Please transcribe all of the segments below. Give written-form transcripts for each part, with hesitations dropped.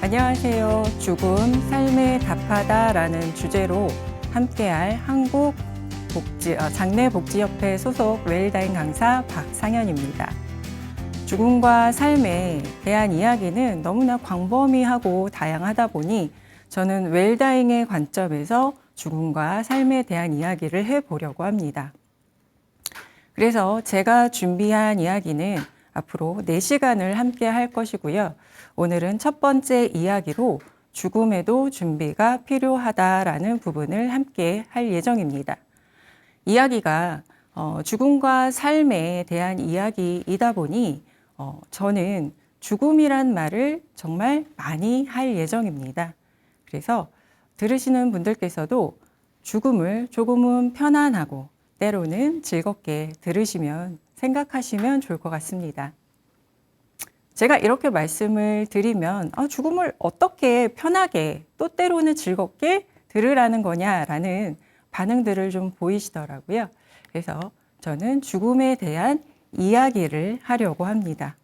안녕하세요. 죽음, 삶의 답하다라는 주제로 함께할 장래복지협회 소속 웰다잉 강사 박상현입니다. 죽음과 삶에 대한 이야기는 너무나 광범위하고 다양하다 보니 저는 웰다잉의 관점에서 죽음과 삶에 대한 이야기를 해보려고 합니다. 그래서 제가 준비한 이야기는 앞으로 4시간을 함께 할 것이고요. 오늘은 첫 번째 이야기로 죽음에도 준비가 필요하다라는 부분을 함께 할 예정입니다. 이야기가 죽음과 삶에 대한 이야기이다 보니 저는 죽음이란 말을 정말 많이 할 예정입니다. 그래서 들으시는 분들께서도 죽음을 조금은 편안하고 때로는 즐겁게 들으시면 생각하시면 좋을 것 같습니다. 제가 이렇게 말씀을 드리면 죽음을 어떻게 편하게 또 때로는 즐겁게 들으라는 거냐라는 반응들을 좀 보이시더라고요. 그래서 저는 죽음에 대한 이야기를 하려고 합니다.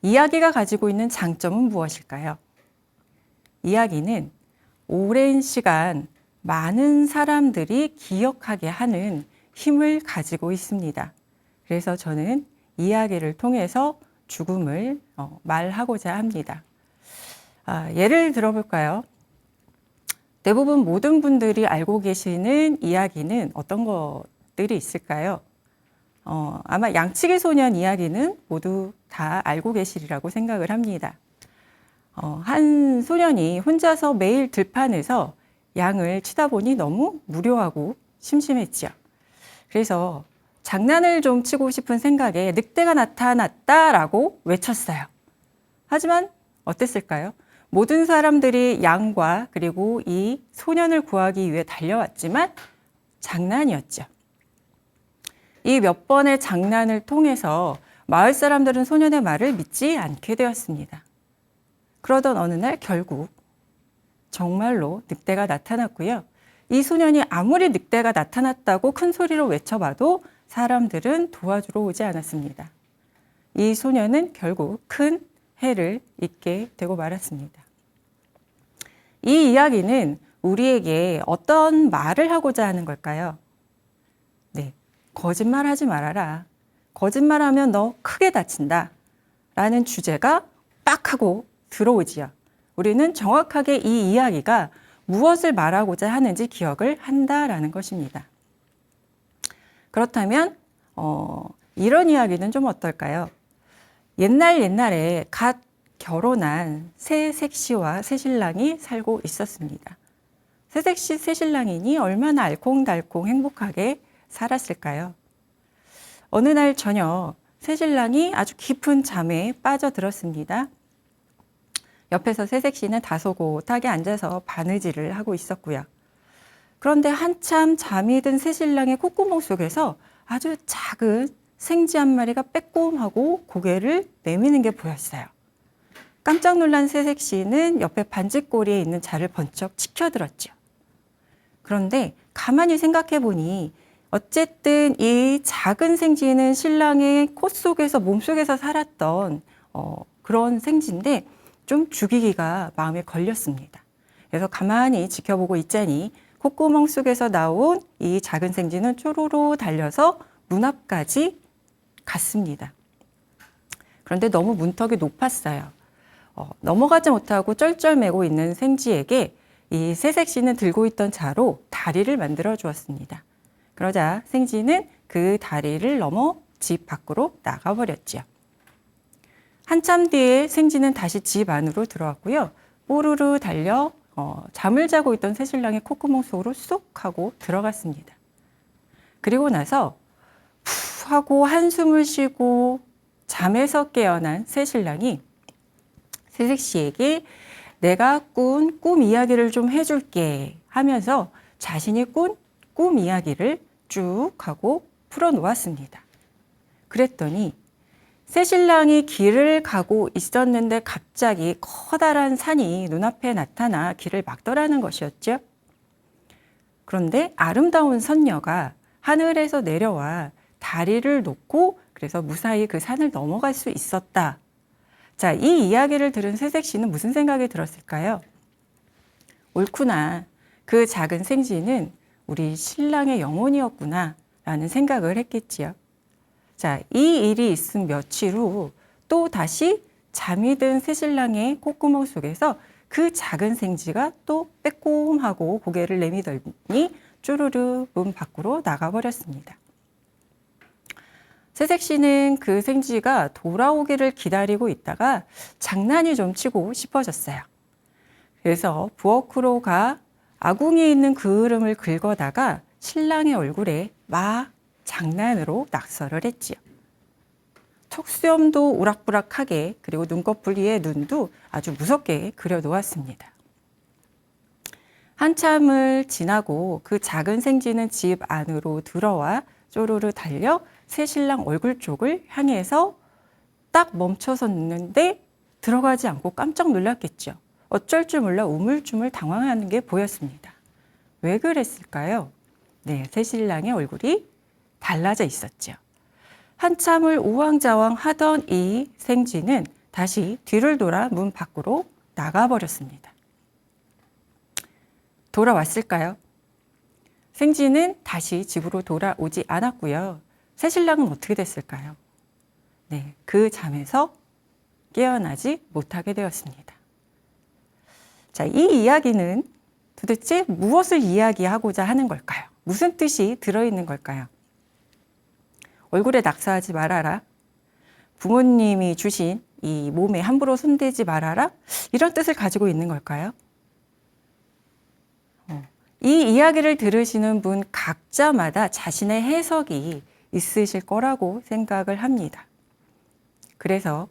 이야기가 가지고 있는 장점은 무엇일까요? 이야기는 오랜 시간 많은 사람들이 기억하게 하는 힘을 가지고 있습니다. 그래서 저는 이야기를 통해서 죽음을 말하고자 합니다. 예를 들어볼까요? 대부분 모든 분들이 알고 계시는 이야기는 어떤 것들이 있을까요? 아마 양치기 소년 이야기는 모두 다 알고 계시리라고 생각을 합니다. 한 소년이 혼자서 매일 들판에서 양을 치다 보니 너무 무료하고 심심했죠. 그래서 장난을 좀 치고 싶은 생각에 늑대가 나타났다라고 외쳤어요. 하지만 어땠을까요? 모든 사람들이 양과 그리고 이 소년을 구하기 위해 달려왔지만 장난이었죠. 이 몇 번의 장난을 통해서 마을 사람들은 소년의 말을 믿지 않게 되었습니다. 그러던 어느 날 결국 정말로 늑대가 나타났고요. 이 소년이 아무리 늑대가 나타났다고 큰 소리로 외쳐봐도 사람들은 도와주러 오지 않았습니다. 이 소년은 결국 큰 해를 입게 되고 말았습니다. 이 이야기는 우리에게 어떤 말을 하고자 하는 걸까요? 네, 거짓말하지 말아라. 거짓말하면 너 크게 다친다. 라는 주제가 빡 하고 들어오지요. 우리는 정확하게 이 이야기가 무엇을 말하고자 하는지 기억을 한다라는 것입니다. 그렇다면 이런 이야기는 좀 어떨까요? 옛날에 갓 결혼한 새 색시와 새 신랑이 살고 있었습니다. 새 색시, 새 신랑이니 얼마나 알콩달콩 행복하게 살았을까요? 어느 날 저녁 새 신랑이 아주 깊은 잠에 빠져들었습니다. 옆에서 새색 씨는 다소곳하게 앉아서 바느질을 하고 있었고요. 그런데 한참 잠이 든 새신랑의 콧구멍 속에서 아주 작은 생쥐 한 마리가 빼꼼하고 고개를 내미는 게 보였어요. 깜짝 놀란 새색 씨는 옆에 반지꼬리에 있는 자를 번쩍 치켜들었죠. 그런데 가만히 생각해 보니 어쨌든 이 작은 생쥐는 신랑의 코 속에서 몸속에서 살았던 그런 생쥐인데 좀 죽이기가 마음에 걸렸습니다. 그래서 가만히 지켜보고 있자니 콧구멍 속에서 나온 이 작은 생쥐는 쪼로로 달려서 문 앞까지 갔습니다. 그런데 너무 문턱이 높았어요. 넘어가지 못하고 쩔쩔매고 있는 생쥐에게 이 새색시는 들고 있던 자로 다리를 만들어 주었습니다. 그러자 생쥐는 그 다리를 넘어 집 밖으로 나가버렸죠. 한참 뒤에 생쥐는 다시 집 안으로 들어왔고요. 뽀르르 달려 잠을 자고 있던 새신랑의 콧구멍 속으로 쏙 하고 들어갔습니다. 그리고 나서 푸 하고 한숨을 쉬고 잠에서 깨어난 새신랑이 새색시에게 내가 꾼 꿈 이야기를 좀 해줄게 하면서 자신이 꾼 꿈 이야기를 쭉 하고 풀어놓았습니다. 그랬더니 새신랑이 길을 가고 있었는데 갑자기 커다란 산이 눈앞에 나타나 길을 막더라는 것이었죠. 그런데 아름다운 선녀가 하늘에서 내려와 다리를 놓고 그래서 무사히 그 산을 넘어갈 수 있었다. 자, 이 이야기를 들은 새색 씨는 무슨 생각이 들었을까요? 옳구나. 그 작은 생쥐는 우리 신랑의 영혼이었구나 라는 생각을 했겠지요. 자, 이 일이 있은 며칠 후 또 다시 잠이 든 새신랑의 콧구멍 속에서 그 작은 생쥐가 또 빼꼼하고 고개를 내미더니 쪼르르 문 밖으로 나가버렸습니다. 새색 씨는 그 생쥐가 돌아오기를 기다리고 있다가 장난이 좀 치고 싶어졌어요. 그래서 부엌으로 가 아궁이에 있는 그을음을 긁어다가 신랑의 얼굴에 막 장난으로 낙서를 했지요. 턱수염도 우락부락하게, 그리고 눈꺼풀 위에 눈도 아주 무섭게 그려놓았습니다. 한참을 지나고 그 작은 생쥐는 집 안으로 들어와 쪼르르 달려 새신랑 얼굴 쪽을 향해서 딱 멈춰섰는데 들어가지 않고 깜짝 놀랐겠죠. 어쩔 줄 몰라 우물쭈물 당황하는 게 보였습니다. 왜 그랬을까요? 네, 새신랑의 얼굴이 달라져 있었죠. 한참을 우왕좌왕 하던 이 생쥐는 다시 뒤를 돌아 문 밖으로 나가버렸습니다. 돌아왔을까요? 생쥐는 다시 집으로 돌아오지 않았고요. 새신랑은 어떻게 됐을까요? 네, 그 잠에서 깨어나지 못하게 되었습니다. 자, 이 이야기는 도대체 무엇을 이야기하고자 하는 걸까요? 무슨 뜻이 들어있는 걸까요? 얼굴에 낙서하지 말아라. 부모님이 주신 이 몸에 함부로 손대지 말아라. 이런 뜻을 가지고 있는 걸까요? 이 이야기를 들으시는 분 각자마다 자신의 해석이 있으실 거라고 생각을 합니다. 그래서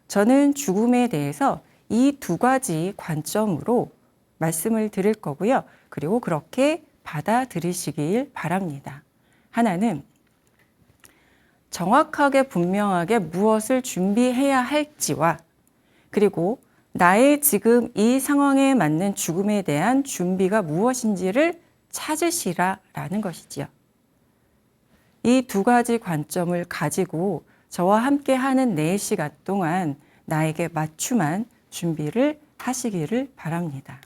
저는 죽음에 대해서 이 두 가지 관점으로 말씀을 드릴 거고요. 그리고 그렇게 받아들이시길 바랍니다. 하나는 정확하게 분명하게 무엇을 준비해야 할지와, 그리고 나의 지금 이 상황에 맞는 죽음에 대한 준비가 무엇인지를 찾으시라라는 것이지요. 이 두 가지 관점을 가지고 저와 함께 하는 4시간 동안 나에게 맞춤한 준비를 하시기를 바랍니다.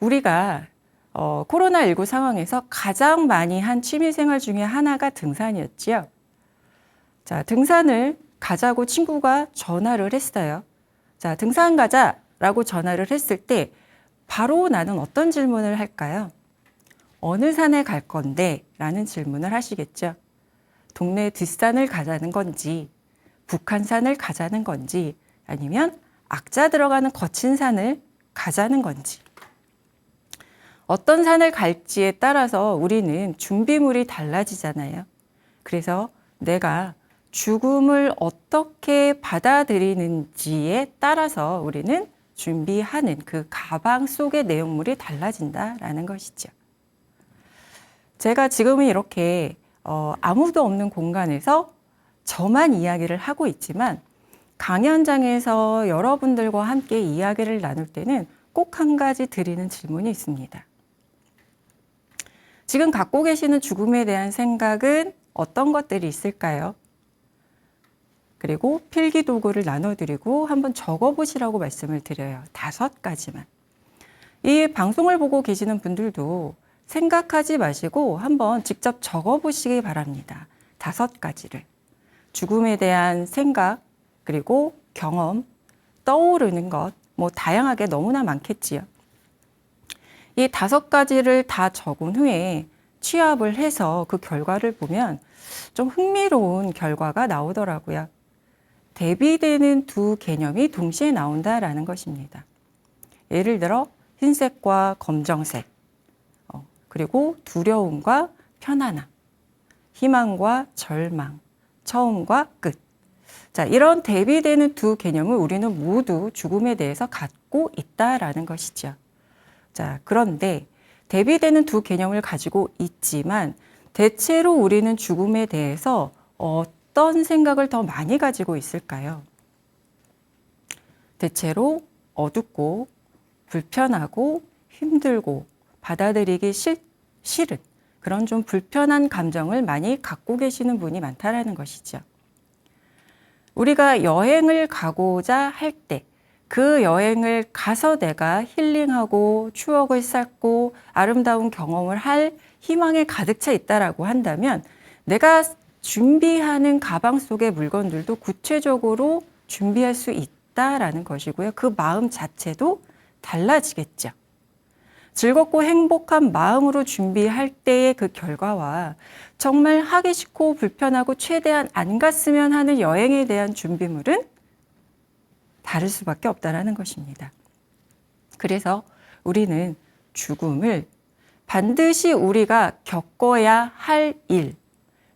우리가 코로나19 상황에서 가장 많이 한 취미생활 중에 하나가 등산이었지요. 자, 등산을 가자고 친구가 전화를 했어요. 자, 등산 가자라고 전화를 했을 때 바로 나는 어떤 질문을 할까요? 어느 산에 갈 건데? 라는 질문을 하시겠죠. 동네 뒷산을 가자는 건지, 북한산을 가자는 건지, 아니면 악자 들어가는 거친 산을 가자는 건지. 어떤 산을 갈지에 따라서 우리는 준비물이 달라지잖아요. 그래서 내가 죽음을 어떻게 받아들이는지에 따라서 우리는 준비하는 그 가방 속의 내용물이 달라진다라는 것이죠. 제가 지금은 이렇게 아무도 없는 공간에서 저만 이야기를 하고 있지만 강연장에서 여러분들과 함께 이야기를 나눌 때는 꼭 한 가지 드리는 질문이 있습니다. 지금 갖고 계시는 죽음에 대한 생각은 어떤 것들이 있을까요? 그리고 필기도구를 나눠드리고 한번 적어보시라고 말씀을 드려요. 5가지만. 이 방송을 보고 계시는 분들도 생각하지 마시고 한번 직접 적어보시기 바랍니다. 5가지를. 죽음에 대한 생각, 그리고 경험, 떠오르는 것, 뭐 다양하게 너무나 많겠지요. 이 5가지를 다 적은 후에 취합을 해서 그 결과를 보면 좀 흥미로운 결과가 나오더라고요. 대비되는 두 개념이 동시에 나온다라는 것입니다. 예를 들어 흰색과 검정색, 그리고 두려움과 편안함, 희망과 절망, 처음과 끝. 자, 이런 대비되는 두 개념을 우리는 모두 죽음에 대해서 갖고 있다라는 것이죠. 자, 그런데 대비되는 두 개념을 가지고 있지만 대체로 우리는 죽음에 대해서 어떤 생각을 더 많이 가지고 있을까요? 대체로 어둡고 불편하고 힘들고 받아들이기 싫은 그런 좀 불편한 감정을 많이 갖고 계시는 분이 많다라는 것이죠. 우리가 여행을 가고자 할 때 그 여행을 가서 내가 힐링하고 추억을 쌓고 아름다운 경험을 할 희망에 가득 차 있다라고 한다면 내가 준비하는 가방 속의 물건들도 구체적으로 준비할 수 있다라는 것이고요. 그 마음 자체도 달라지겠죠. 즐겁고 행복한 마음으로 준비할 때의 그 결과와 정말 하기 싫고 불편하고 최대한 안 갔으면 하는 여행에 대한 준비물은 다를 수밖에 없다는 것입니다. 그래서 우리는 죽음을 반드시 우리가 겪어야 할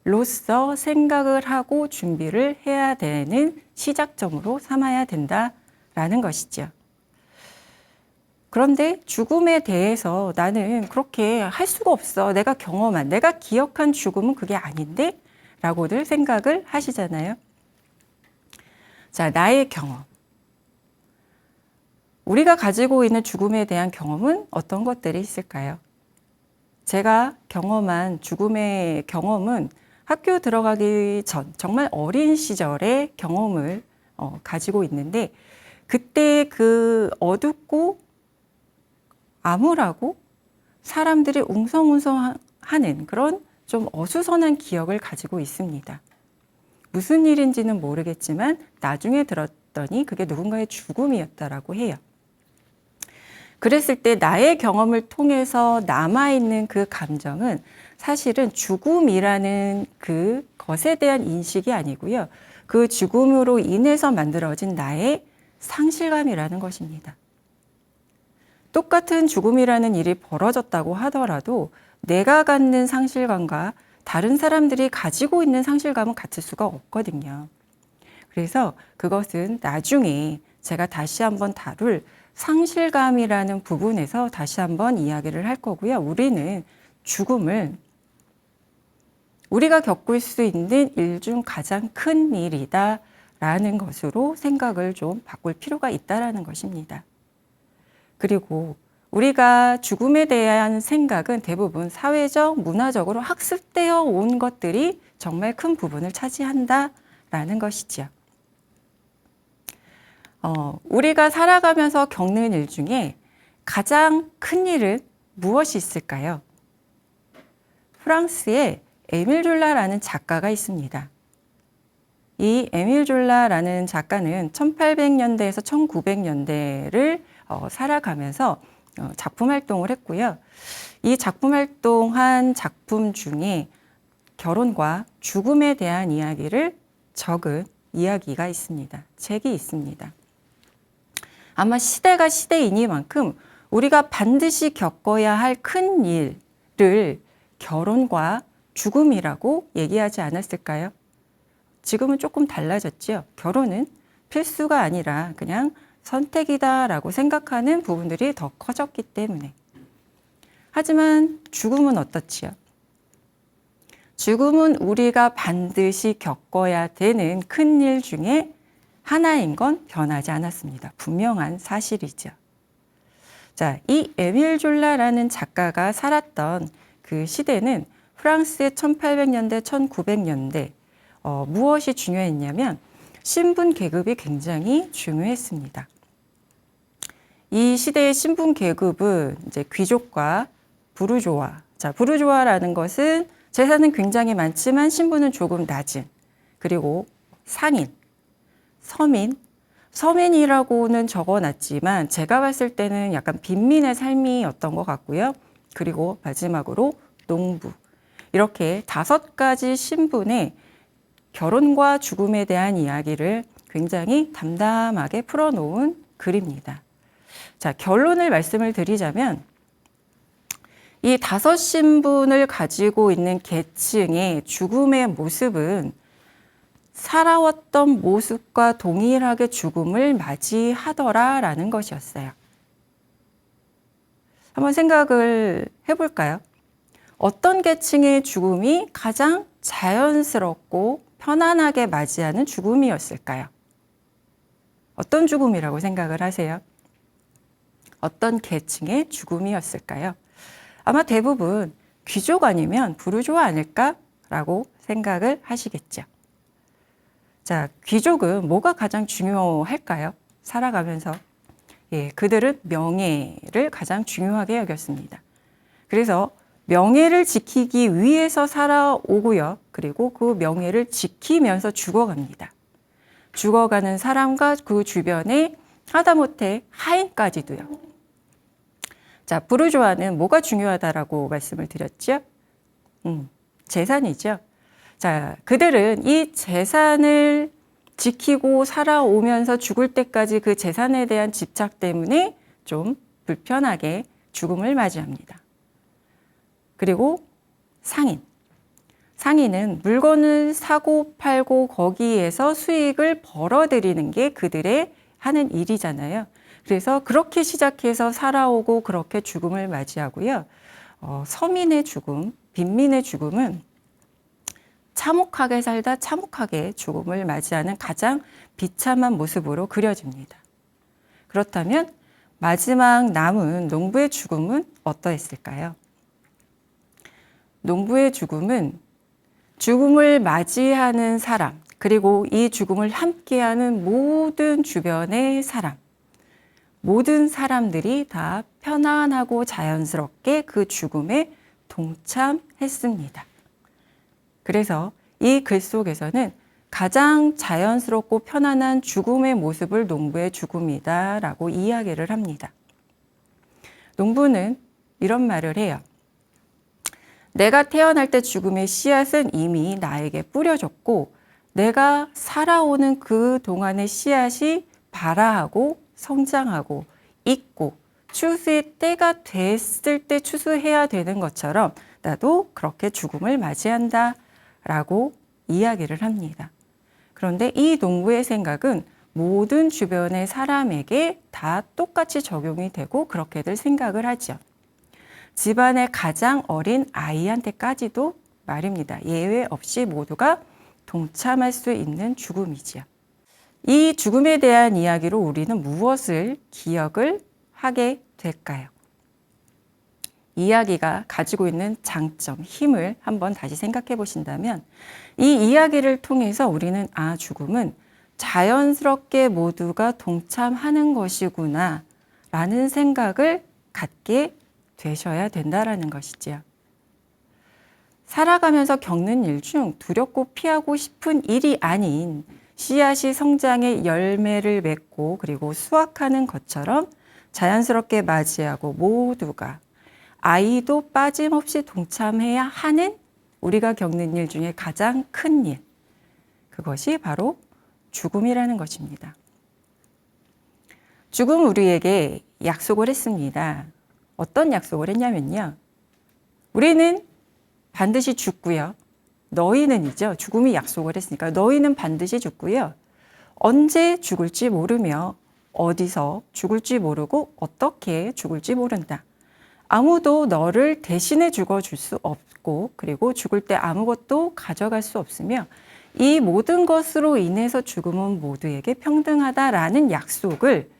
일로서 생각을 하고 준비를 해야 되는 시작점으로 삼아야 된다라는 것이죠. 그런데 죽음에 대해서 나는 그렇게 할 수가 없어. 내가 경험한, 내가 기억한 죽음은 그게 아닌데? 라고들 생각을 하시잖아요. 자, 나의 경험. 우리가 가지고 있는 죽음에 대한 경험은 어떤 것들이 있을까요? 제가 경험한 죽음의 경험은 학교 들어가기 전, 정말 어린 시절의 경험을 가지고 있는데, 그때 그 어둡고 암울하고 사람들이 웅성웅성하는 그런 좀 어수선한 기억을 가지고 있습니다. 무슨 일인지는 모르겠지만 나중에 들었더니 그게 누군가의 죽음이었다라고 해요. 그랬을 때 나의 경험을 통해서 남아있는 그 감정은 사실은 죽음이라는 그 것에 대한 인식이 아니고요. 그 죽음으로 인해서 만들어진 나의 상실감이라는 것입니다. 똑같은 죽음이라는 일이 벌어졌다고 하더라도 내가 갖는 상실감과 다른 사람들이 가지고 있는 상실감은 같을 수가 없거든요. 그래서 그것은 나중에 제가 다시 한번 다룰 상실감이라는 부분에서 다시 한번 이야기를 할 거고요. 우리는 죽음을 우리가 겪을 수 있는 일 중 가장 큰 일이다라는 것으로 생각을 좀 바꿀 필요가 있다라는 것입니다. 그리고 우리가 죽음에 대한 생각은 대부분 사회적, 문화적으로 학습되어 온 것들이 정말 큰 부분을 차지한다라는 것이죠. 우리가 살아가면서 겪는 일 중에 가장 큰 일은 무엇이 있을까요? 프랑스에 에밀 졸라라는 작가가 있습니다. 이 에밀 졸라라는 작가는 1800년대에서 1900년대를 살아가면서 작품 활동을 했고요. 이 작품 활동한 작품 중에 결혼과 죽음에 대한 이야기를 적은 이야기가 있습니다. 책이 있습니다. 아마 시대가 시대이니만큼 우리가 반드시 겪어야 할 큰 일을 결혼과 죽음이라고 얘기하지 않았을까요? 지금은 조금 달라졌죠. 결혼은 필수가 아니라 그냥 선택이다라고 생각하는 부분들이 더 커졌기 때문에. 하지만 죽음은 어떻지요? 죽음은 우리가 반드시 겪어야 되는 큰 일 중에 하나인 건 변하지 않았습니다. 분명한 사실이죠. 자, 이 에밀 졸라라는 작가가 살았던 그 시대는 프랑스의 1800년대, 1900년대 무엇이 중요했냐면 신분 계급이 굉장히 중요했습니다. 이 시대의 신분 계급은 이제 귀족과 부르주아. 자, 부르주아라는 것은 재산은 굉장히 많지만 신분은 조금 낮은, 그리고 상인, 서민, 서민이라고는 적어놨지만 제가 봤을 때는 약간 빈민의 삶이었던 것 같고요. 그리고 마지막으로 농부. 이렇게 5가지 신분의 결혼과 죽음에 대한 이야기를 굉장히 담담하게 풀어놓은 글입니다. 자, 결론을 말씀을 드리자면 이 5신분을 가지고 있는 계층의 죽음의 모습은 살아왔던 모습과 동일하게 죽음을 맞이하더라라는 것이었어요. 한번 생각을 해볼까요? 어떤 계층의 죽음이 가장 자연스럽고 편안하게 맞이하는 죽음이었을까요? 어떤 죽음이라고 생각을 하세요? 어떤 계층의 죽음이었을까요? 아마 대부분 귀족 아니면 부르주아 아닐까라고 생각을 하시겠죠. 자, 귀족은 뭐가 가장 중요할까요? 살아가면서. 예, 그들은 명예를 가장 중요하게 여겼습니다. 그래서 명예를 지키기 위해서 살아오고요. 그리고 그 명예를 지키면서 죽어갑니다. 죽어가는 사람과 그 주변에 하다못해 하인까지도요. 자, 부르주아는 뭐가 중요하다라고 말씀을 드렸죠? 재산이죠. 자, 그들은 이 재산을 지키고 살아오면서 죽을 때까지 그 재산에 대한 집착 때문에 좀 불편하게 죽음을 맞이합니다. 그리고 상인. 상인은 물건을 사고 팔고 거기에서 수익을 벌어들이는 게 그들의 하는 일이잖아요. 그래서 그렇게 시작해서 살아오고 그렇게 죽음을 맞이하고요. 서민의 죽음, 빈민의 죽음은 참혹하게 살다 참혹하게 죽음을 맞이하는 가장 비참한 모습으로 그려집니다. 그렇다면 마지막 남은 농부의 죽음은 어떠했을까요? 농부의 죽음은 죽음을 맞이하는 사람, 그리고 이 죽음을 함께하는 모든 주변의 사람, 모든 사람들이 다 편안하고 자연스럽게 그 죽음에 동참했습니다. 그래서 이 글 속에서는 가장 자연스럽고 편안한 죽음의 모습을 농부의 죽음이다라고 이야기를 합니다. 농부는 이런 말을 해요. 내가 태어날 때 죽음의 씨앗은 이미 나에게 뿌려졌고 내가 살아오는 그 동안의 씨앗이 발아하고 성장하고 익고 추수의 때가 됐을 때 추수해야 되는 것처럼 나도 그렇게 죽음을 맞이한다 라고 이야기를 합니다. 그런데 이 농부의 생각은 모든 주변의 사람에게 다 똑같이 적용이 되고 그렇게들 생각을 하죠. 집안의 가장 어린 아이한테까지도 말입니다. 예외 없이 모두가 동참할 수 있는 죽음이지요. 이 죽음에 대한 이야기로 우리는 무엇을 기억을 하게 될까요? 이야기가 가지고 있는 장점, 힘을 한번 다시 생각해 보신다면 이 이야기를 통해서 우리는 죽음은 자연스럽게 모두가 동참하는 것이구나 라는 생각을 갖게 되셔야 된다라는 것이지요. 살아가면서 겪는 일 중 두렵고 피하고 싶은 일이 아닌 씨앗이 성장해 열매를 맺고 그리고 수확하는 것처럼 자연스럽게 맞이하고 모두가 아이도 빠짐없이 동참해야 하는 우리가 겪는 일 중에 가장 큰 일, 그것이 바로 죽음이라는 것입니다. 죽음 우리에게 약속을 했습니다. 어떤 약속을 했냐면요. 우리는 반드시 죽고요. 너희는이죠. 죽음이 약속을 했으니까 너희는 반드시 죽고요. 언제 죽을지 모르며 어디서 죽을지 모르고 어떻게 죽을지 모른다. 아무도 너를 대신해 죽어줄 수 없고 그리고 죽을 때 아무것도 가져갈 수 없으며 이 모든 것으로 인해서 죽음은 모두에게 평등하다라는 약속을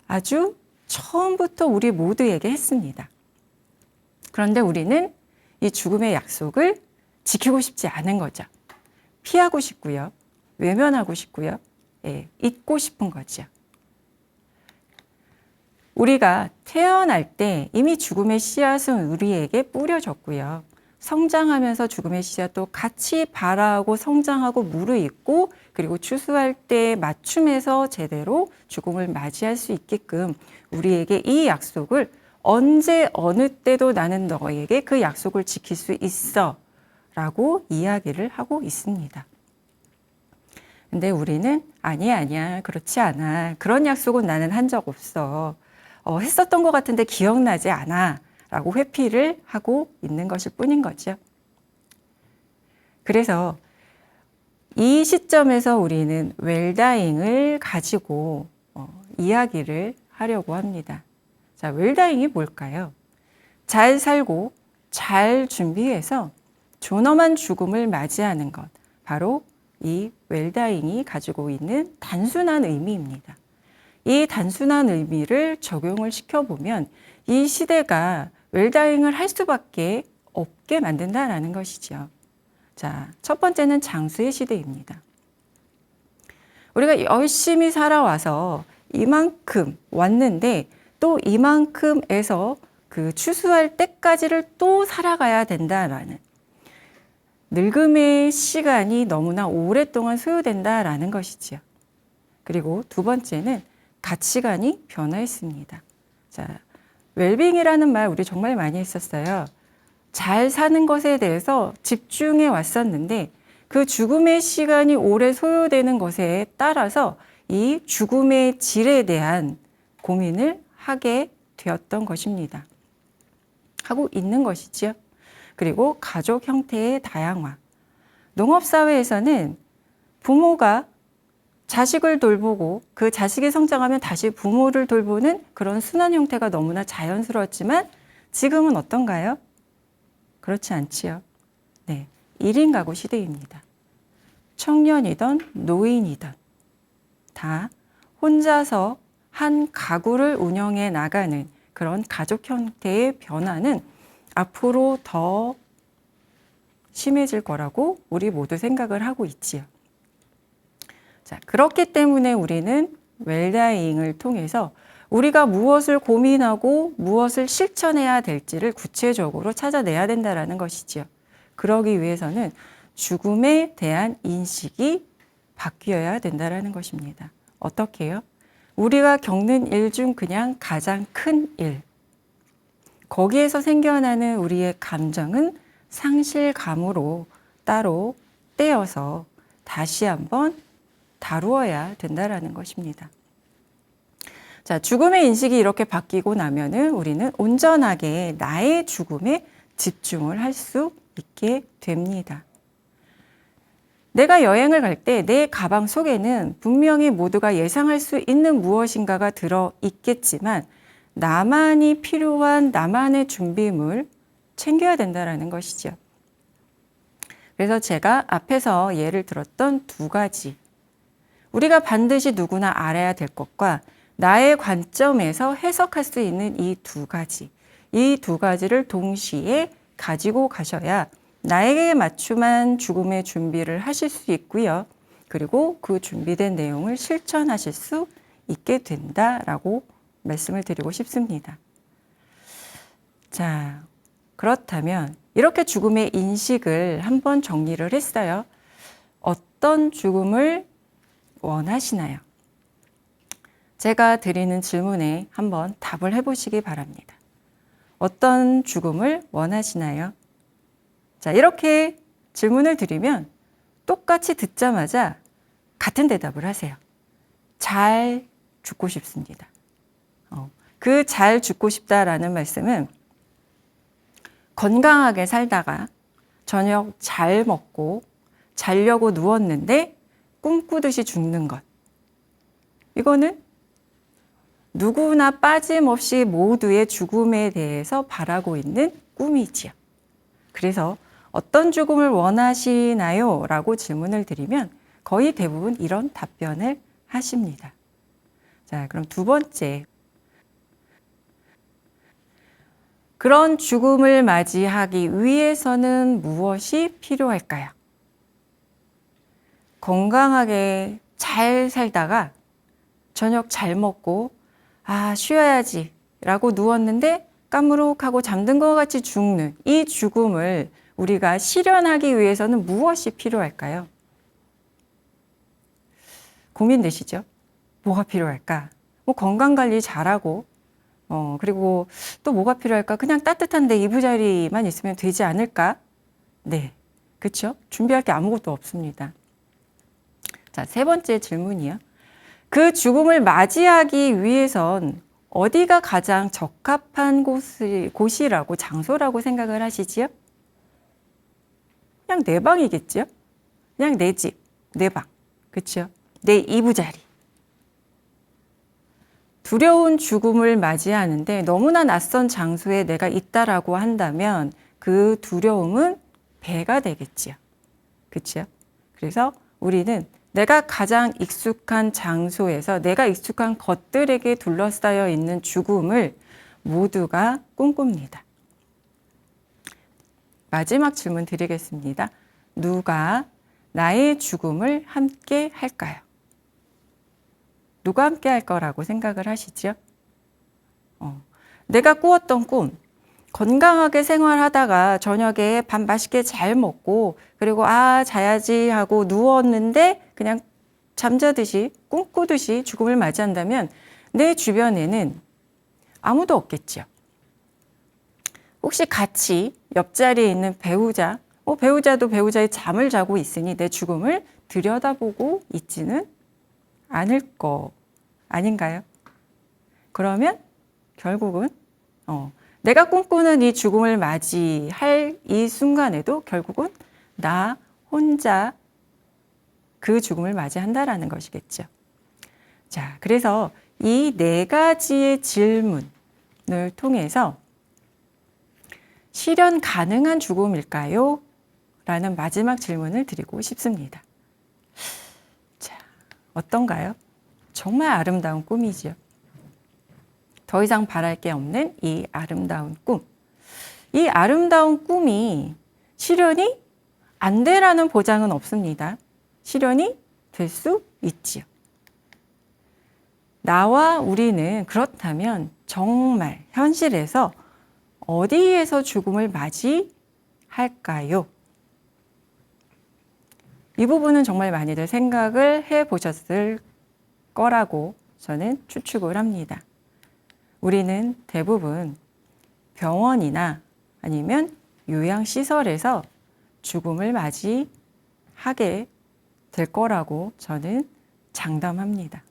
아주 처음부터 우리 모두에게 했습니다. 그런데 우리는 이 죽음의 약속을 지키고 싶지 않은 거죠. 피하고 싶고요. 외면하고 싶고요. 잊고 싶은 거죠. 우리가 태어날 때 이미 죽음의 씨앗은 우리에게 뿌려졌고요. 성장하면서 죽음의 씨앗도 같이 발아하고 성장하고 무르익고 그리고 추수할 때 맞춤해서 제대로 죽음을 맞이할 수 있게끔 우리에게 이 약속을 언제 어느 때도 나는 너에게 그 약속을 지킬 수 있어 라고 이야기를 하고 있습니다. 근데 우리는 아니야 그렇지 않아. 그런 약속은 나는 한 적 없어. 했었던 것 같은데 기억나지 않아 라고 회피를 하고 있는 것일 뿐인 거죠. 그래서 이 시점에서 우리는 웰다잉을 가지고 이야기를 하려고 합니다. 자, 웰다잉이 뭘까요? 잘 살고 잘 준비해서 존엄한 죽음을 맞이하는 것, 바로 이 웰다잉이 가지고 있는 단순한 의미입니다. 이 단순한 의미를 적용을 시켜보면 이 시대가 웰다잉을 할 수밖에 없게 만든다라는 것이죠. 자, 첫 번째는 장수의 시대입니다. 우리가 열심히 살아와서 이만큼 왔는데 또 이만큼에서 그 추수할 때까지를 또 살아가야 된다라는 늙음의 시간이 너무나 오랫동안 소요된다라는 것이지요. 그리고 두 번째는 가치관이 변화했습니다. 자, 웰빙이라는 말 우리 정말 많이 했었어요. 잘 사는 것에 대해서 집중해 왔었는데 그 죽음의 시간이 오래 소요되는 것에 따라서 이 죽음의 질에 대한 고민을 하게 되었던 것입니다. 하고 있는 것이지요. 그리고 가족 형태의 다양화. 농업사회에서는 부모가 자식을 돌보고 그 자식이 성장하면 다시 부모를 돌보는 그런 순환 형태가 너무나 자연스러웠지만 지금은 어떤가요? 그렇지 않지요. 네, 1인 가구 시대입니다. 청년이든 노인이든 다 혼자서 한 가구를 운영해 나가는 그런 가족 형태의 변화는 앞으로 더 심해질 거라고 우리 모두 생각을 하고 있지요. 자, 그렇기 때문에 우리는 웰다잉을 통해서 우리가 무엇을 고민하고 무엇을 실천해야 될지를 구체적으로 찾아내야 된다는 것이지요. 그러기 위해서는 죽음에 대한 인식이 바뀌어야 된다는 것입니다. 어떻게요? 우리가 겪는 일 중 그냥 가장 큰 일. 거기에서 생겨나는 우리의 감정은 상실감으로 따로 떼어서 다시 한번 다루어야 된다는 것입니다. 자, 죽음의 인식이 이렇게 바뀌고 나면은 우리는 온전하게 나의 죽음에 집중을 할 수 있게 됩니다. 내가 여행을 갈 때 내 가방 속에는 분명히 모두가 예상할 수 있는 무엇인가가 들어 있겠지만 나만이 필요한 나만의 준비물 챙겨야 된다는 것이죠. 그래서 제가 앞에서 예를 들었던 두 가지. 우리가 반드시 누구나 알아야 될 것과 나의 관점에서 해석할 수 있는 이 두 가지. 이 두 가지를 동시에 가지고 가셔야 나에게 맞춤한 죽음의 준비를 하실 수 있고요. 그리고 그 준비된 내용을 실천하실 수 있게 된다라고 말씀을 드리고 싶습니다. 자, 그렇다면 이렇게 죽음의 인식을 한번 정리를 했어요. 어떤 죽음을 원하시나요? 제가 드리는 질문에 한번 답을 해보시기 바랍니다. 어떤 죽음을 원하시나요? 자, 이렇게 질문을 드리면 똑같이 듣자마자 같은 대답을 하세요. 잘 죽고 싶습니다. 그 잘 죽고 싶다라는 말씀은 건강하게 살다가 저녁 잘 먹고 자려고 누웠는데 꿈꾸듯이 죽는 것. 이거는 누구나 빠짐없이 모두의 죽음에 대해서 바라고 있는 꿈이지요. 그래서 어떤 죽음을 원하시나요? 라고 질문을 드리면 거의 대부분 이런 답변을 하십니다. 자, 그럼 두 번째. 그런 죽음을 맞이하기 위해서는 무엇이 필요할까요? 건강하게 잘 살다가 저녁 잘 먹고 쉬어야지 라고 누웠는데 까무룩하고 잠든 것 같이 죽는 이 죽음을 우리가 실현하기 위해서는 무엇이 필요할까요? 고민되시죠? 뭐가 필요할까? 뭐 건강관리 잘하고 그리고 또 뭐가 필요할까? 그냥 따뜻한데 이부자리만 있으면 되지 않을까? 네, 그렇죠? 준비할 게 아무것도 없습니다. 자, 세 번째 질문이요. 그 죽음을 맞이하기 위해선 어디가 가장 적합한 곳이라고, 장소라고 생각을 하시지요? 그냥 내 방이겠죠? 그냥 내 집, 내 방, 그렇죠? 내 이부자리. 두려운 죽음을 맞이하는데 너무나 낯선 장소에 내가 있다라고 한다면 그 두려움은 배가 되겠지요. 그렇죠? 그래서 우리는 내가 가장 익숙한 장소에서 내가 익숙한 것들에게 둘러싸여 있는 죽음을 모두가 꿈꿉니다. 마지막 질문 드리겠습니다. 누가 나의 죽음을 함께 할까요? 누가 함께 할 거라고 생각을 하시죠? 내가 꾸었던 꿈, 건강하게 생활하다가 저녁에 밥 맛있게 잘 먹고 그리고 자야지 하고 누웠는데 그냥 잠자듯이 꿈꾸듯이 죽음을 맞이한다면 내 주변에는 아무도 없겠죠. 혹시 같이 옆자리에 있는 배우자, 배우자도 배우자의 잠을 자고 있으니 내 죽음을 들여다보고 있지는 않을 거 아닌가요? 그러면 결국은 내가 꿈꾸는 이 죽음을 맞이할 이 순간에도 결국은 나 혼자 그 죽음을 맞이한다라는 것이겠죠. 자, 그래서 이 네 가지의 질문을 통해서 실현 가능한 죽음일까요? 라는 마지막 질문을 드리고 싶습니다. 자, 어떤가요? 정말 아름다운 꿈이죠. 더 이상 바랄 게 없는 이 아름다운 꿈. 이 아름다운 꿈이 실현이 안 되라는 보장은 없습니다. 실현이 될 수 있지요. 나와 우리는 그렇다면 정말 현실에서 어디에서 죽음을 맞이할까요? 이 부분은 정말 많이들 생각을 해보셨을 거라고 저는 추측을 합니다. 우리는 대부분 병원이나 아니면 요양시설에서 죽음을 맞이하게 될 거라고 저는 장담합니다.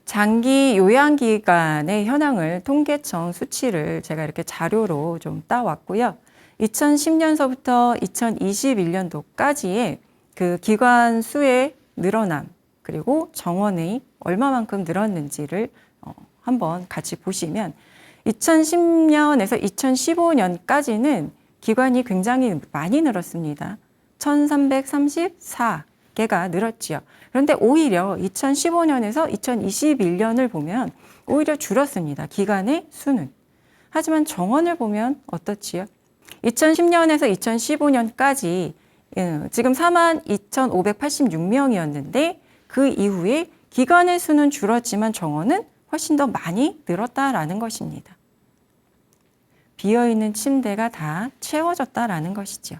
장기 요양기관의 현황을 통계청 수치를 제가 이렇게 자료로 좀 따왔고요. 2010년서부터 2021년도까지의 그 기관 수의 늘어남 그리고 정원이 얼마만큼 늘었는지를 한번 같이 보시면 2010년에서 2015년까지는 기관이 굉장히 많이 늘었습니다. 1334개가 늘었지요. 그런데 오히려 2015년에서 2021년을 보면 오히려 줄었습니다. 기관의 수는. 하지만 정원을 보면 어떻지요? 2010년에서 2015년까지 지금 42,586명이었는데 그 이후에 기관의 수는 줄었지만 정원은 훨씬 더 많이 늘었다라는 것입니다. 비어있는 침대가 다 채워졌다라는 것이죠.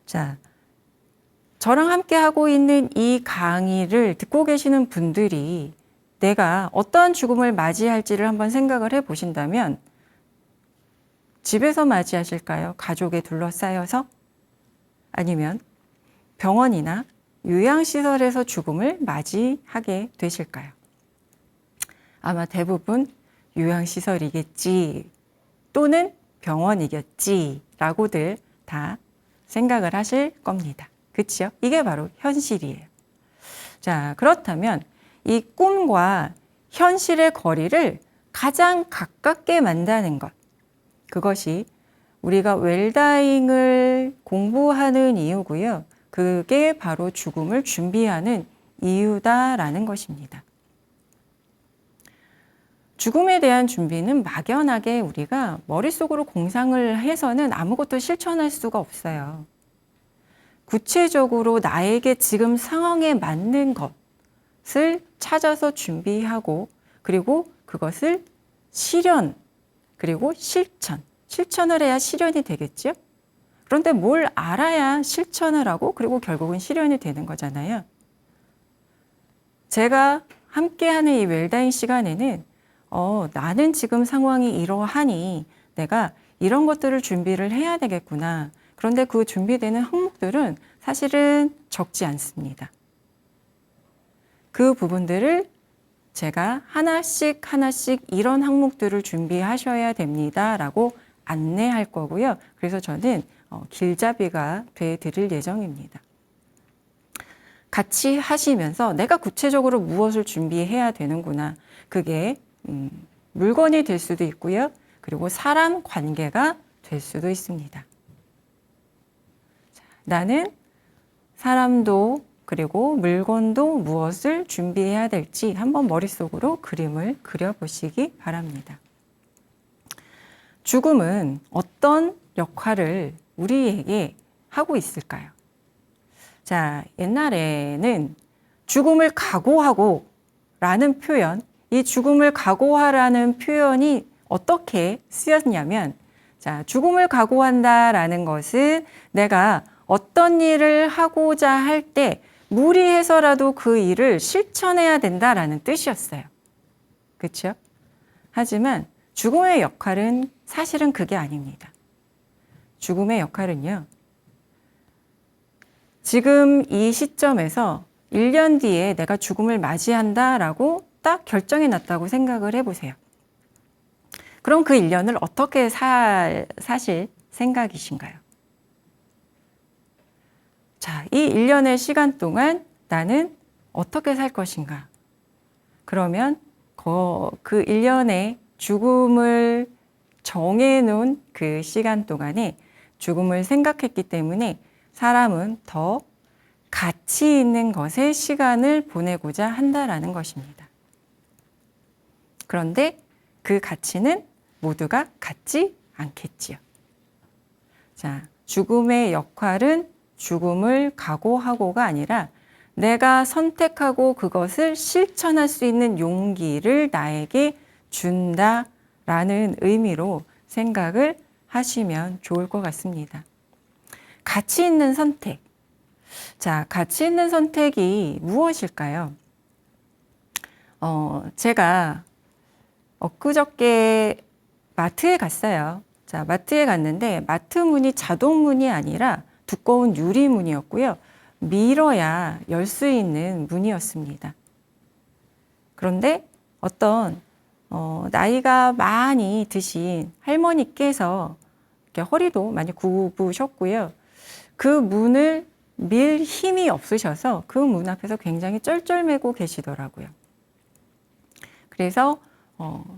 자, 저랑 함께 하고 있는 이 강의를 듣고 계시는 분들이 내가 어떠한 죽음을 맞이할지를 한번 생각을 해 보신다면 집에서 맞이하실까요? 가족에 둘러싸여서? 아니면 병원이나 요양시설에서 죽음을 맞이하게 되실까요? 아마 대부분 요양시설이겠지 또는 병원이겠지 라고들 다 생각을 하실 겁니다. 그렇죠? 이게 바로 현실이에요. 자, 그렇다면 이 꿈과 현실의 거리를 가장 가깝게 만드는 것, 그것이 우리가 웰다잉을 공부하는 이유고요. 그게 바로 죽음을 준비하는 이유다라는 것입니다. 죽음에 대한 준비는 막연하게 우리가 머릿속으로 공상을 해서는 아무것도 실천할 수가 없어요. 구체적으로 나에게 지금 상황에 맞는 것을 찾아서 준비하고 그리고 그것을 실현 그리고 실천을 해야 실현이 되겠죠? 그런데 뭘 알아야 실천을 하고 그리고 결국은 실현이 되는 거잖아요. 제가 함께하는 이 웰다잉 시간에는 나는 지금 상황이 이러하니 내가 이런 것들을 준비를 해야 되겠구나. 그런데 그 준비되는 항목들은 사실은 적지 않습니다. 그 부분들을 제가 하나씩 이런 항목들을 준비하셔야 됩니다라고 안내할 거고요. 그래서 저는 길잡이가 돼 드릴 예정입니다. 같이 하시면서 내가 구체적으로 무엇을 준비해야 되는구나. 그게 물건이 될 수도 있고요. 그리고 사람 관계가 될 수도 있습니다. 나는 사람도 그리고 물건도 무엇을 준비해야 될지 한번 머릿속으로 그림을 그려보시기 바랍니다. 죽음은 어떤 역할을 우리에게 하고 있을까요? 자, 옛날에는 죽음을 각오하고 라는 표현, 이 죽음을 각오하라는 표현이 어떻게 쓰였냐면, 자, 죽음을 각오한다라는 것은 내가 어떤 일을 하고자 할 때 무리해서라도 그 일을 실천해야 된다라는 뜻이었어요. 그렇죠? 하지만 죽음의 역할은 사실은 그게 아닙니다. 죽음의 역할은요, 지금 이 시점에서 1년 뒤에 내가 죽음을 맞이한다라고 딱 결정해 놨다고 생각을 해보세요. 그럼 그 1년을 어떻게 사실 생각이신가요? 자, 이 1년의 시간 동안 나는 어떻게 살 것인가? 그러면 그 1년의 죽음을 정해놓은 그 시간 동안에 죽음을 생각했기 때문에 사람은 더 가치 있는 것에 시간을 보내고자 한다라는 것입니다. 그런데 그 가치는 모두가 같지 않겠지요. 자, 죽음의 역할은 죽음을 각오하고가 아니라 내가 선택하고 그것을 실천할 수 있는 용기를 나에게 준다라는 의미로 생각을 하시면 좋을 것 같습니다. 가치 있는 선택. 자, 가치 있는 선택이 무엇일까요? 제가 엊그저께 마트에 갔어요. 자, 마트에 갔는데 마트 문이 자동 문이 아니라 두꺼운 유리 문이었고요. 밀어야 열 수 있는 문이었습니다. 그런데 어떤 나이가 많이 드신 할머니께서 이렇게 허리도 많이 굽으셨고요. 그 문을 밀 힘이 없으셔서 그 문 앞에서 굉장히 쩔쩔매고 계시더라고요. 그래서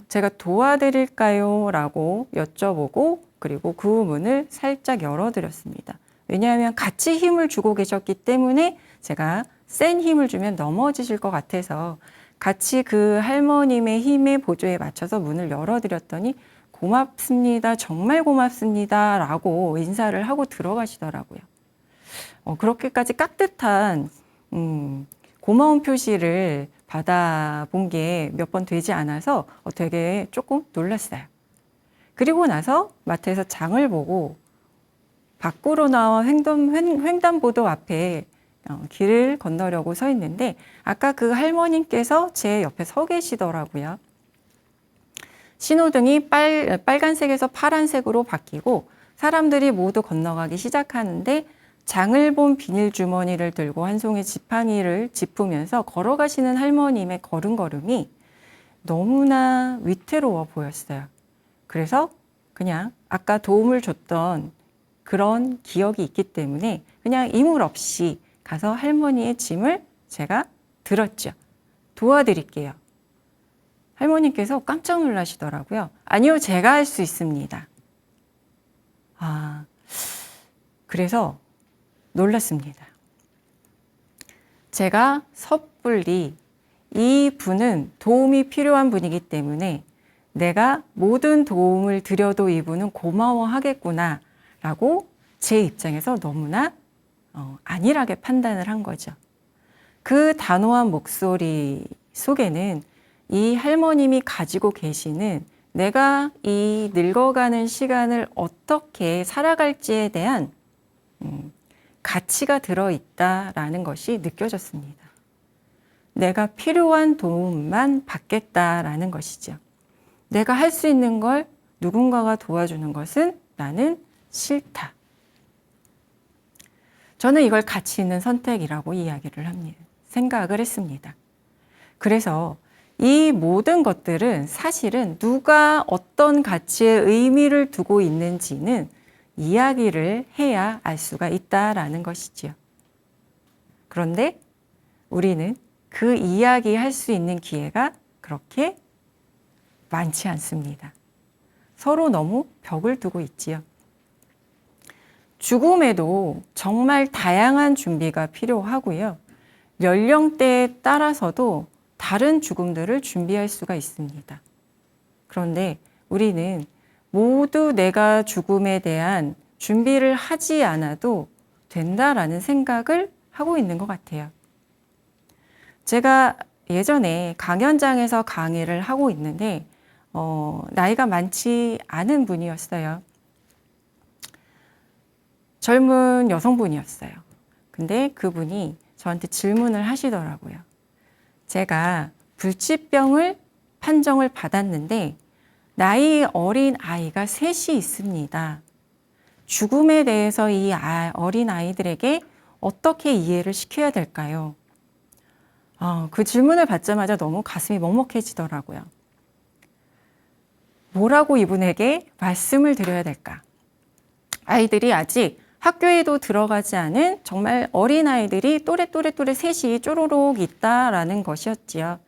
제가 도와드릴까요? 라고 여쭤보고 그리고 그 문을 살짝 열어드렸습니다. 왜냐하면 같이 힘을 주고 계셨기 때문에 제가 센 힘을 주면 넘어지실 것 같아서 같이 그 할머님의 힘의 보조에 맞춰서 문을 열어드렸더니 고맙습니다. 정말 고맙습니다. 라고 인사를 하고 들어가시더라고요. 그렇게까지 깍듯한 고마운 표시를 받아본 게 몇 번 되지 않아서 되게 조금 놀랐어요. 그리고 나서 마트에서 장을 보고 밖으로 나와 횡단보도 앞에 길을 건너려고 서 있는데 아까 그 할머님께서 제 옆에 서 계시더라고요. 신호등이 빨간색에서 파란색으로 바뀌고 사람들이 모두 건너가기 시작하는데 장을 본 비닐 주머니를 들고 한 송이 지팡이를 짚으면서 걸어가시는 할머님의 걸음걸음이 너무나 위태로워 보였어요. 그래서 그냥 아까 도움을 줬던 그런 기억이 있기 때문에 그냥 이물 없이 가서 할머니의 짐을 제가 들었죠. 도와드릴게요. 할머니께서 깜짝 놀라시더라고요. 아니요, 제가 할 수 있습니다. 그래서 놀랐습니다. 제가 섣불리 이 분은 도움이 필요한 분이기 때문에 내가 모든 도움을 드려도 이분은 고마워하겠구나 라고 제 입장에서 너무나 안일하게 판단을 한 거죠. 그 단호한 목소리 속에는 이 할머님이 가지고 계시는 내가 이 늙어가는 시간을 어떻게 살아갈지에 대한 가치가 들어있다라는 것이 느껴졌습니다. 내가 필요한 도움만 받겠다라는 것이죠. 내가 할 수 있는 걸 누군가가 도와주는 것은 나는 싫다. 저는 이걸 가치 있는 선택이라고 이야기를 합니다. 생각을 했습니다. 그래서 이 모든 것들은 사실은 누가 어떤 가치에 의미를 두고 있는지는 이야기를 해야 알 수가 있다라는 것이지요. 그런데 우리는 그 이야기 할 수 있는 기회가 그렇게 많지 않습니다. 서로 너무 벽을 두고 있지요. 죽음에도 정말 다양한 준비가 필요하고요. 연령대에 따라서도 다른 죽음들을 준비할 수가 있습니다. 그런데 우리는 모두 내가 죽음에 대한 준비를 하지 않아도 된다라는 생각을 하고 있는 것 같아요. 제가 예전에 강연장에서 강의를 하고 있는데 나이가 많지 않은 분이었어요. 젊은 여성분이었어요. 근데 그분이 저한테 질문을 하시더라고요. 제가 불치병을 판정을 받았는데 나이 어린 아이가 셋이 있습니다. 죽음에 대해서 이 어린 아이들에게 어떻게 이해를 시켜야 될까요? 그 질문을 받자마자 너무 가슴이 먹먹해지더라고요. 뭐라고 이분에게 말씀을 드려야 될까? 아이들이 아직 학교에도 들어가지 않은 정말 어린 아이들이 또래 셋이 쪼로록 있다라는 것이었지요.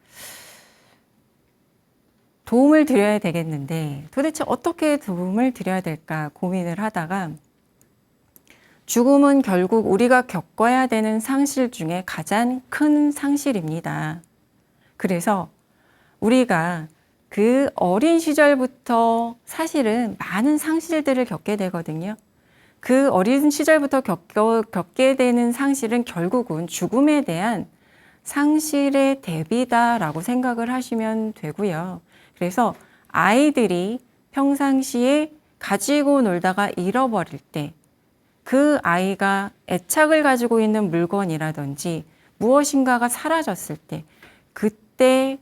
도움을 드려야 되겠는데 도대체 어떻게 도움을 드려야 될까 고민을 하다가 죽음은 결국 우리가 겪어야 되는 상실 중에 가장 큰 상실입니다. 그래서 우리가 그 어린 시절부터 사실은 많은 상실들을 겪게 되거든요. 그 어린 시절부터 겪게 되는 상실은 결국은 죽음에 대한 상실의 대비다라고 생각을 하시면 되고요. 그래서 아이들이 평상시에 가지고 놀다가 잃어버릴 때 그 아이가 애착을 가지고 있는 물건이라든지 무엇인가가 사라졌을 때 그때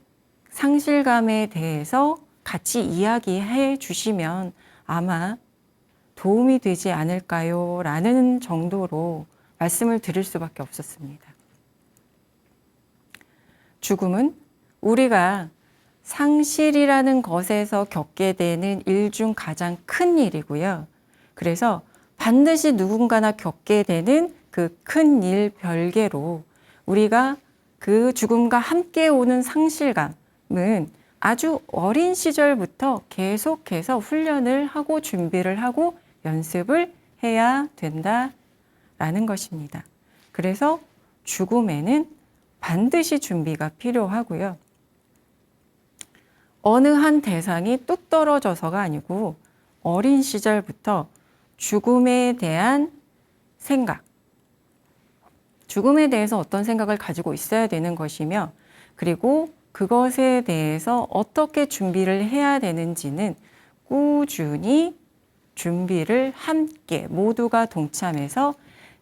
상실감에 대해서 같이 이야기해 주시면 아마 도움이 되지 않을까요? 라는 정도로 말씀을 드릴 수밖에 없었습니다. 죽음은 우리가 상실이라는 것에서 겪게 되는 일 중 가장 큰 일이고요. 그래서 반드시 누군가나 겪게 되는 그 큰 일 별개로 우리가 그 죽음과 함께 오는 상실감은 아주 어린 시절부터 계속해서 훈련을 하고 준비를 하고 연습을 해야 된다라는 것입니다. 그래서 죽음에는 반드시 준비가 필요하고요. 어느 한 대상이 뚝 떨어져서가 아니고 어린 시절부터 죽음에 대한 생각, 죽음에 대해서 어떤 생각을 가지고 있어야 되는 것이며 그리고 그것에 대해서 어떻게 준비를 해야 되는지는 꾸준히 준비를 함께 모두가 동참해서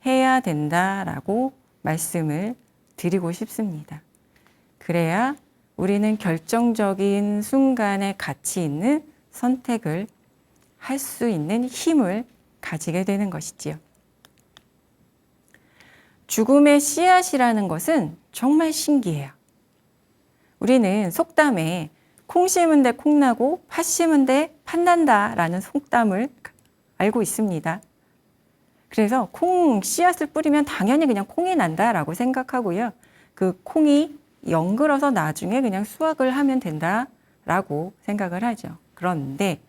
해야 된다라고 말씀을 드리고 싶습니다. 그래야 우리는 결정적인 순간에 가치 있는 선택을 할 수 있는 힘을 가지게 되는 것이지요. 죽음의 씨앗이라는 것은 정말 신기해요. 우리는 속담에 콩 심은 데 콩 나고 팥 심은 데 팥 난다라는 속담을 알고 있습니다. 그래서 콩 씨앗을 뿌리면 당연히 그냥 콩이 난다라고 생각하고요. 그 콩이 연글어서 나중에 그냥 수확을 하면 된다라고 생각을 하죠. 그런데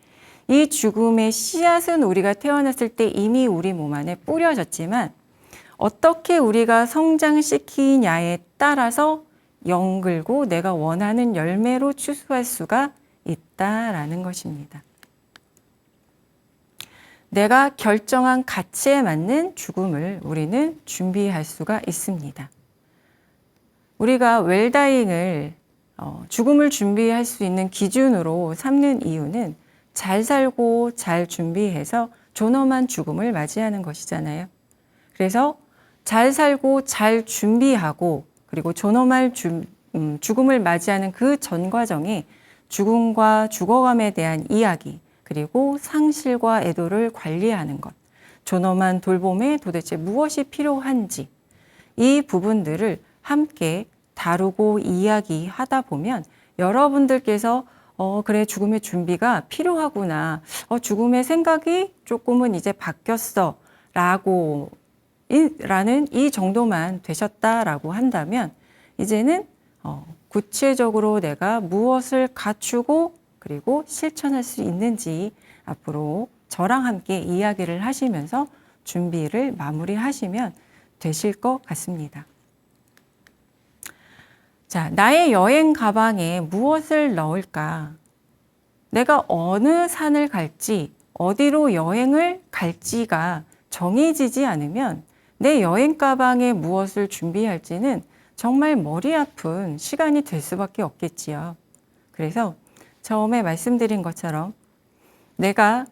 이 죽음의 씨앗은 우리가 태어났을 때 이미 우리 몸 안에 뿌려졌지만 어떻게 우리가 성장시키냐에 따라서 연글고 내가 원하는 열매로 추수할 수가 있다라는 것입니다. 내가 결정한 가치에 맞는 죽음을 우리는 준비할 수가 있습니다. 우리가 웰다잉을 죽음을 준비할 수 있는 기준으로 삼는 이유는 잘 살고 잘 준비해서 존엄한 죽음을 맞이하는 것이잖아요. 그래서 잘 살고 잘 준비하고 그리고 존엄한 죽음을 맞이하는 그 전 과정에 죽음과 죽어감에 대한 이야기 그리고 상실과 애도를 관리하는 것, 존엄한 돌봄에 도대체 무엇이 필요한지 이 부분들을 함께 다루고 이야기하다 보면 여러분들께서 그래 죽음의 준비가 필요하구나. 죽음의 생각이 조금은 이제 바뀌었어. 라는 이 정도만 되셨다라고 한다면 이제는 구체적으로 내가 무엇을 갖추고 그리고 실천할 수 있는지 앞으로 저랑 함께 이야기를 하시면서 준비를 마무리하시면 되실 것 같습니다. 자, 나의 여행 가방에 무엇을 넣을까? 내가 어느 산을 갈지, 어디로 여행을 갈지가 정해지지 않으면 내 여행 가방에 무엇을 준비할지는 정말 머리 아픈 시간이 될 수밖에 없겠지요. 그래서 처음에 말씀드린 것처럼 내가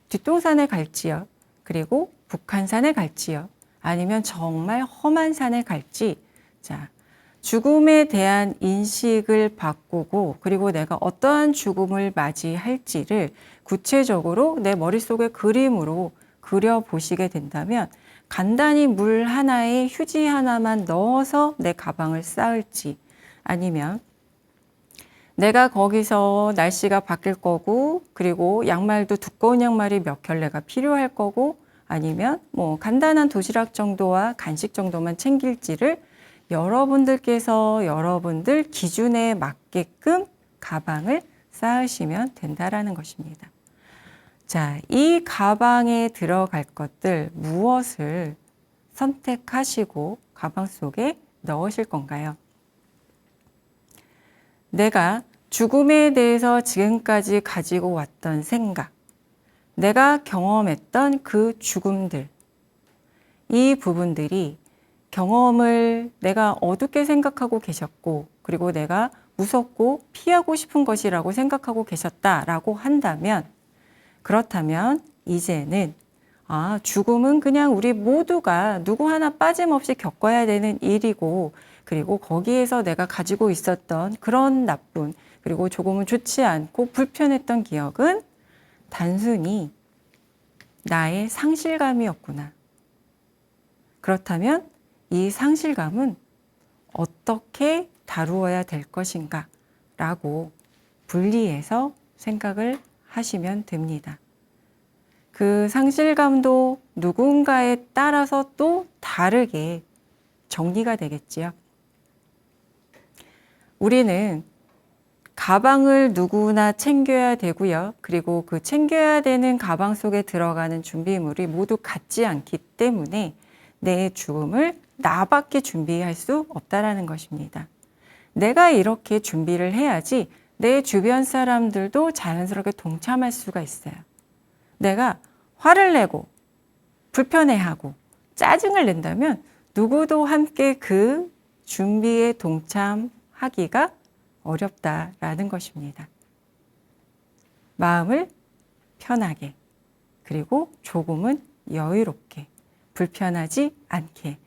뒷동산에 갈지요. 그리고 북한산에 갈지요. 아니면 정말 험한 산에 갈지. 자, 죽음에 대한 인식을 바꾸고 그리고 내가 어떠한 죽음을 맞이할지를 구체적으로 내 머릿속에 그림으로 그려보시게 된다면 간단히 물 하나에 휴지 하나만 넣어서 내 가방을 싸을지 아니면 내가 거기서 날씨가 바뀔 거고 그리고 양말도 두꺼운 양말이 몇 켤레가 필요할 거고 아니면 뭐 간단한 도시락 정도와 간식 정도만 챙길지를 여러분들께서 여러분들 기준에 맞게끔 가방을 쌓으시면 된다라는 것입니다. 자, 이 가방에 들어갈 것들 무엇을 선택하시고 가방 속에 넣으실 건가요? 내가 죽음에 대해서 지금까지 가지고 왔던 생각, 내가 경험했던 그 죽음들, 이 부분들이 경험을 내가 어둡게 생각하고 계셨고 그리고 내가 무섭고 피하고 싶은 것이라고 생각하고 계셨다라고 한다면 그렇다면 이제는 죽음은 그냥 우리 모두가 누구 하나 빠짐없이 겪어야 되는 일이고 그리고 거기에서 내가 가지고 있었던 그런 나쁜 그리고 조금은 좋지 않고 불편했던 기억은 단순히 나의 상실감이었구나. 그렇다면 이 상실감은 어떻게 다루어야 될 것인가 라고 분리해서 생각을 하시면 됩니다. 그 상실감도 누군가에 따라서 또 다르게 정리가 되겠지요. 우리는 가방을 누구나 챙겨야 되고요. 그리고 그 챙겨야 되는 가방 속에 들어가는 준비물이 모두 같지 않기 때문에 내 죽음을 나밖에 준비할 수 없다라는 것입니다. 내가 이렇게 준비를 해야지 내 주변 사람들도 자연스럽게 동참할 수가 있어요. 내가 화를 내고 불편해하고 짜증을 낸다면 누구도 함께 그 준비에 동참하기가 어렵다라는 것입니다. 마음을 편하게 그리고 조금은 여유롭게 불편하지 않게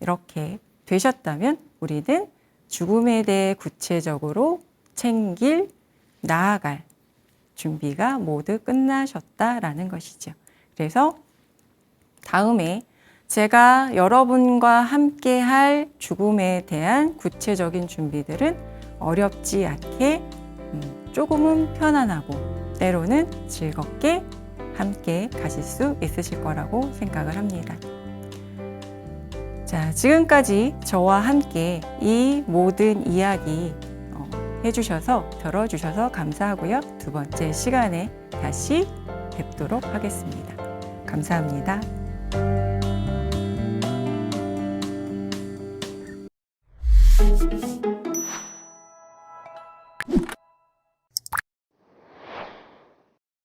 이렇게 되셨다면 우리는 죽음에 대해 구체적으로 챙길, 나아갈 준비가 모두 끝나셨다라는 것이죠. 그래서 다음에 제가 여러분과 함께 할 죽음에 대한 구체적인 준비들은 어렵지 않게 조금은 편안하고 때로는 즐겁게 함께 가실 수 있으실 거라고 생각을 합니다. 자, 지금까지 저와 함께 이 모든 이야기 해주셔서 들어주셔서 감사하고요. 두 번째 시간에 다시 뵙도록 하겠습니다. 감사합니다.